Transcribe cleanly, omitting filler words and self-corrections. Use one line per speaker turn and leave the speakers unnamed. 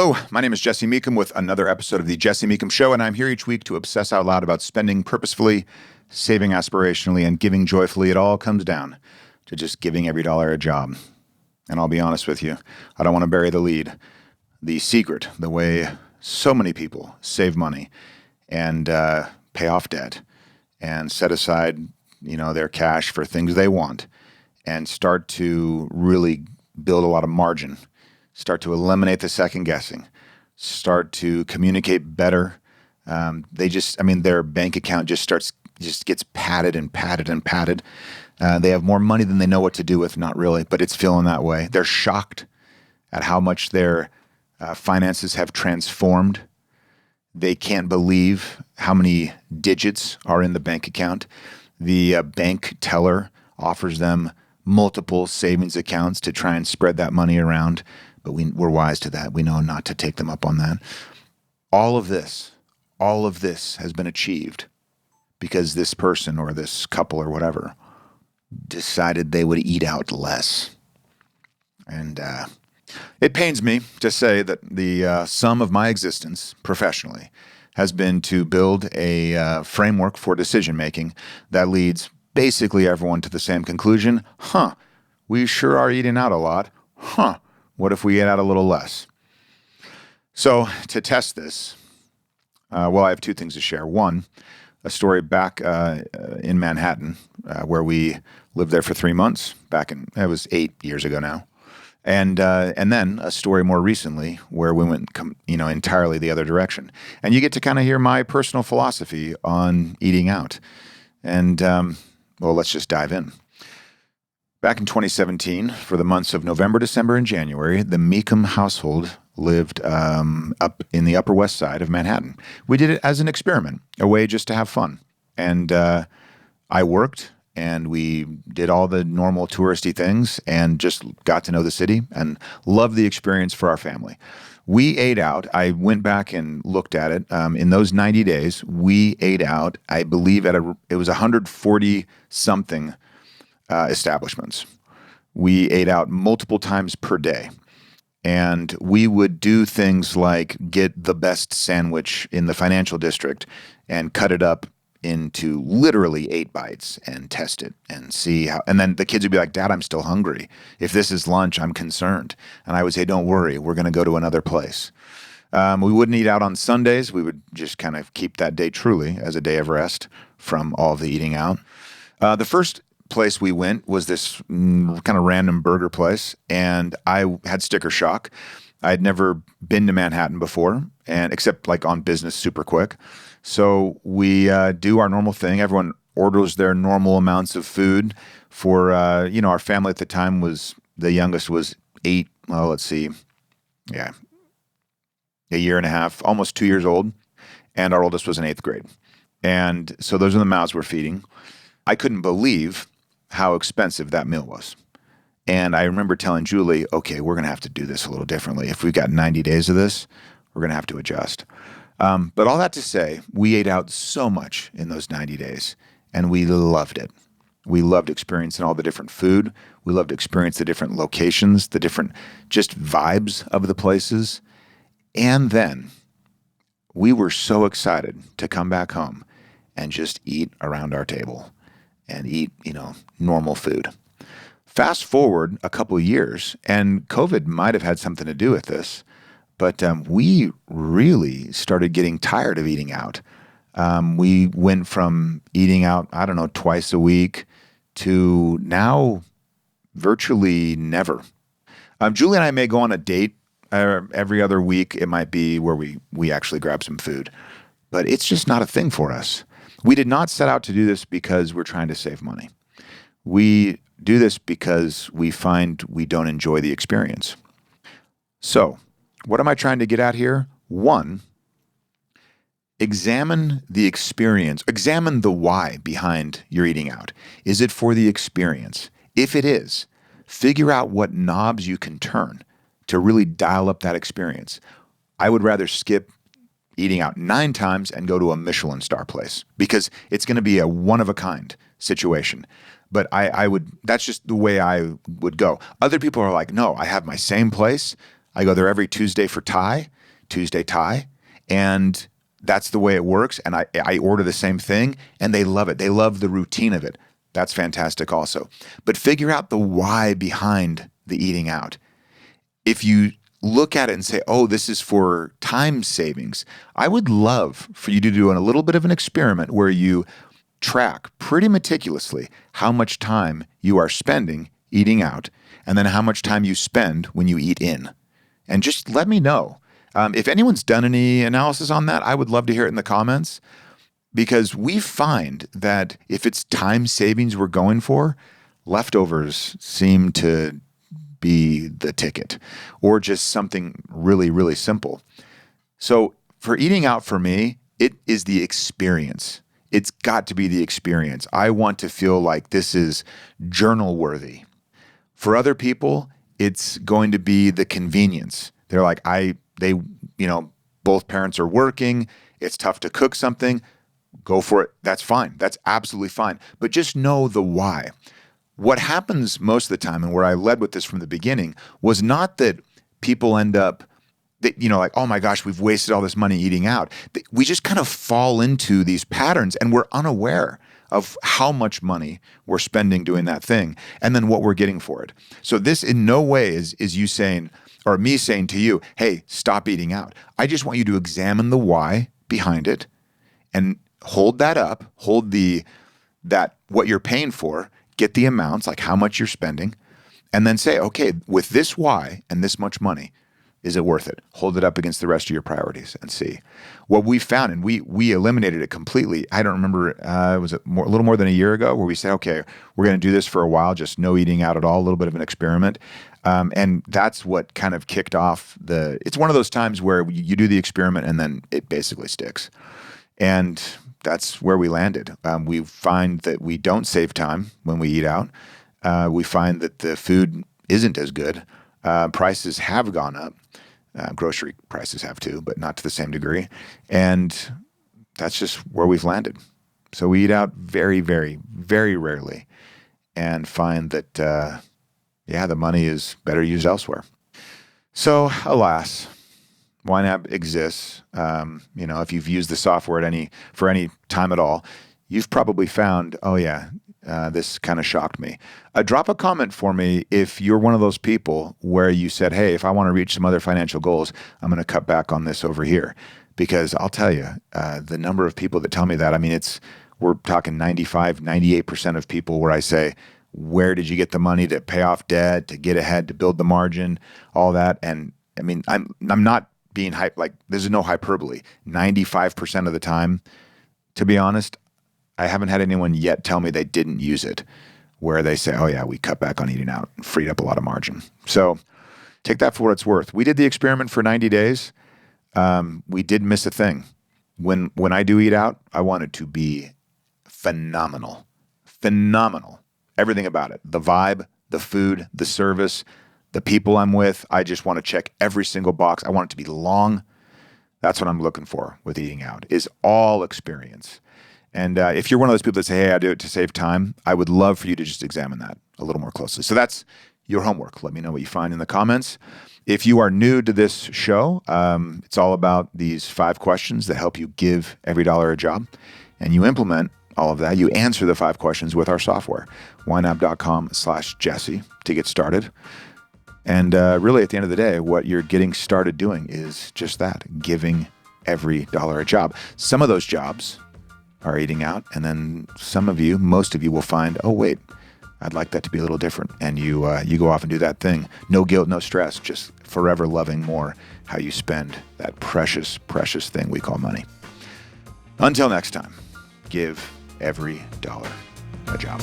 Hello, my name is Jesse Meekum with another episode of The Jesse Meekum Show, and I'm here each week to obsess out loud about spending purposefully, saving aspirationally, and giving joyfully. It all comes down to just giving every dollar a job. And I'll be honest with you, I don't want to bury the lead. The secret, the way so many people save money and pay off debt and set aside, their cash for things they want and start to really build a lot of margin, start to eliminate the second guessing, start to communicate better. Their bank account just gets padded and padded and padded. They have more money than they know what to do with, not really, but it's feeling that way. They're shocked at how much their finances have transformed. They can't believe how many digits are in the bank account. The bank teller offers them multiple savings accounts to try and spread that money around, but we're wise to that. We know not to take them up on that. All of this has been achieved because this person or this couple or whatever decided they would eat out less. And it pains me to say that the sum of my existence professionally has been to build a framework for decision-making that leads basically everyone to the same conclusion. We sure are eating out a lot. What if we ate out a little less? So to test this, I have two things to share. One, a story back in Manhattan where we lived there for 3 months it was 8 years ago now. And then a story more recently where we went, entirely the other direction. And you get to kind of hear my personal philosophy on eating out. And, let's just dive in. Back in 2017, for the months of November, December, and January, the Meekum household lived up in the Upper West Side of Manhattan. We did it as an experiment, a way just to have fun. And I worked, and we did all the normal touristy things and just got to know the city and loved the experience for our family. We ate out. I went back and looked at it. In those 90 days, we ate out, I believe, it was 140-something establishments. We ate out multiple times per day. And we would do things like get the best sandwich in the financial district and cut it up into literally 8 bites and test it and see how, and then the kids would be like, "Dad, I'm still hungry. If this is lunch, I'm concerned." And I would say, "Don't worry, we're going to go to another place." We wouldn't eat out on Sundays. We would just kind of keep that day truly as a day of rest from all of the eating out. The first place we went was this kind of random burger place, and I had sticker shock. I had never been to Manhattan before, and except like on business super quick. So we do our normal thing. Everyone orders their normal amounts of food for, our family at the time the youngest was 8, a year and a half, almost 2 years old. And our oldest was in 8th grade. And so those are the mouths we're feeding. I couldn't believe how expensive that meal was. And I remember telling Julie, okay, we're going to have to do this a little differently. If we've got 90 days of this, we're going to have to adjust. But all that to say, we ate out so much in those 90 days, and we loved it. We loved experiencing all the different food. We loved to experience the different locations, the different just vibes of the places. And then we were so excited to come back home and just eat around our table and eat, normal food. Fast forward a couple of years, and COVID might have had something to do with this, but we really started getting tired of eating out. We went from eating out, twice a week to now virtually never. Julie and I may go on a date every other week. It might be where we actually grab some food, but it's just not a thing for us. We did not set out to do this because we're trying to save money. We do this because we find we don't enjoy the experience. So, what am I trying to get at here? 1, examine the experience. Examine the why behind your eating out. Is it for the experience? If it is, figure out what knobs you can turn to really dial up that experience. I would rather skip eating out 9 times and go to a Michelin star place because it's going to be a one-of-a-kind situation. But that's just the way I would go. Other people are like, no, I have my same place. I go there every Tuesday for Tuesday Thai, and that's the way it works. And I order the same thing, and they love it. They love the routine of it. That's fantastic also. But figure out the why behind the eating out. If you look at it and say, oh, this is for time savings, I would love for you to do a little bit of an experiment where you track pretty meticulously how much time you are spending eating out and then how much time you spend when you eat in. And just let me know. If anyone's done any analysis on that, I would love to hear it in the comments, because we find that if it's time savings we're going for, leftovers seem to be the ticket, or just something really, really simple. So for eating out, for me, it is the experience. It's got to be the experience. I want to feel like this is journal worthy. For other people, it's going to be the convenience. They're like, both parents are working. It's tough to cook something. Go for it. That's fine. That's absolutely fine. But just know the why. What happens most of the time, and where I led with this from the beginning, was not that people end up, like, oh my gosh, we've wasted all this money eating out. We just kind of fall into these patterns, and we're unaware of how much money we're spending doing that thing, and then what we're getting for it. So this in no way is you saying, or me saying to you, hey, stop eating out. I just want you to examine the why behind it and hold that up, hold that what you're paying for, get the amounts, like how much you're spending, and then say, okay, with this why and this much money, is it worth it? Hold it up against the rest of your priorities and see. What we found, and we eliminated it completely. I don't remember, it was a little more than a year ago, where we said, okay, we're going to do this for a while, just no eating out at all, a little bit of an experiment. And that's what kind of kicked off it's one of those times where you do the experiment and then it basically sticks. And that's where we landed. We find that we don't save time when we eat out. We find that the food isn't as good. Prices have gone up. Grocery prices have too, but not to the same degree. And that's just where we've landed. So we eat out very, very, very rarely, and find that, the money is better used elsewhere. So alas, YNAB exists. If you've used the software for any time at all, you've probably found, this kind of shocked me. Drop a comment for me if you're one of those people where you said, hey, if I want to reach some other financial goals, I'm going to cut back on this over here. Because I'll tell you, the number of people that tell me that, we're talking 95, 98% of people where I say, where did you get the money to pay off debt, to get ahead, to build the margin, all that? And I'm not being hype, like there's no hyperbole. 95% of the time, to be honest, I haven't had anyone yet tell me they didn't use it, where they say, oh yeah, we cut back on eating out and freed up a lot of margin. So take that for what it's worth. We did the experiment for 90 days. We did miss a thing. When I do eat out, I want it to be phenomenal. Everything about it. The vibe, the food, the service, the people I'm with. I just want to check every single box. I want it to be long. That's what I'm looking for with eating out, is all experience. And if you're one of those people that say, hey, I do it to save time, I would love for you to just examine that a little more closely. So that's your homework. Let me know what you find in the comments. If you are new to this show, it's all about these 5 questions that help you give every dollar a job. And you implement all of that. You answer the 5 questions with our software, ynab.com/Jesse, to get started. And really, at the end of the day, what you're getting started doing is just that, giving every dollar a job. Some of those jobs are eating out, and then most of you will find, oh wait, I'd like that to be a little different. And you go off and do that thing. No guilt, no stress, just forever loving more how you spend that precious, precious thing we call money. Until next time, give every dollar a job.